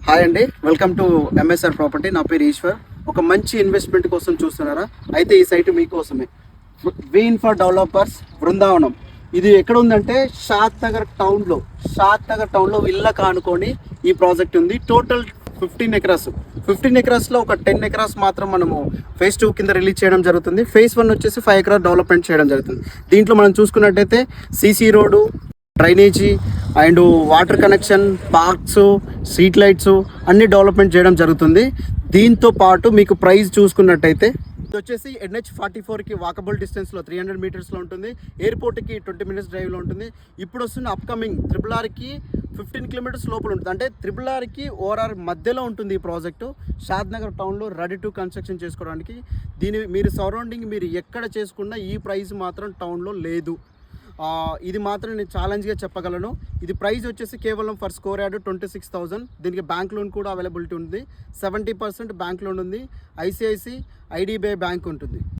Hi అండి, welcome to MSR property. నా పేరు ఈశ్వర్. ఒక మంచి ఇన్వెస్ట్మెంట్ కోసం చూస్తున్నారా? అయితే ఈ సైట్ మీకోసమే. వీన్ ఫర్ డెవలపర్స్ బృందావనం. ఇది ఎక్కడ ఉందంటే షాద్ నగర్ టౌన్లో ఇళ్ళ కానుకొని ఈ ప్రాజెక్ట్ ఉంది. టోటల్ 15 ఎకరాస్లో ఒక 10 ఎకరాస్ మాత్రం మనము ఫేజ్ 2 కింద రిలీజ్ చేయడం జరుగుతుంది. ఫేజ్ 1 వచ్చేసి 5 ఎకరాస్ డెవలప్మెంట్ చేయడం జరుగుతుంది. దీంట్లో మనం చూసుకున్నట్టయితే CC road, drainage and water connection, parks, street lights అన్ని డెవలప్మెంట్ చేయడం జరుగుతుంది. దీంతో పాటు మీకు ప్రైస్ చూసుకున్నట్టయితే ఇది వచ్చేసి NH44కి వాకబుల్ డిస్టెన్స్లో 300 మీటర్స్లో ఉంటుంది. ఎయిర్పోర్ట్కి 20 మినిట్స్ డ్రైవ్లో ఉంటుంది. ఇప్పుడు వస్తున్న అప్కమింగ్ RRRకి 15 కిలోమీటర్స్ లోపల ఉంటుంది. అంటే RRRకి ORR మధ్యలో ఉంటుంది ఈ ప్రాజెక్టు. షాద్ నగర్ టౌన్లో రెడీ టు కన్స్ట్రక్షన్ చేసుకోవడానికి. మీరు సరౌండింగ్ మీరు ఎక్కడ చేసుకున్నా ఈ ప్రైస్ మాత్రం టౌన్లో లేదు. ఇది మాత్రం నేను ఛాలెంజ్గా చెప్పగలను. ఇది ప్రైస్ వచ్చేసి కేవలం ఫర్ స్కోర్ యార్డ్ 26,000. దీనికి బ్యాంక్ లోన్ కూడా అవైలబిలిటీ ఉంది. 70% బ్యాంక్ లోన్ ఉంది. ICICI, IDBI బ్యాంక్ ఉంటుంది.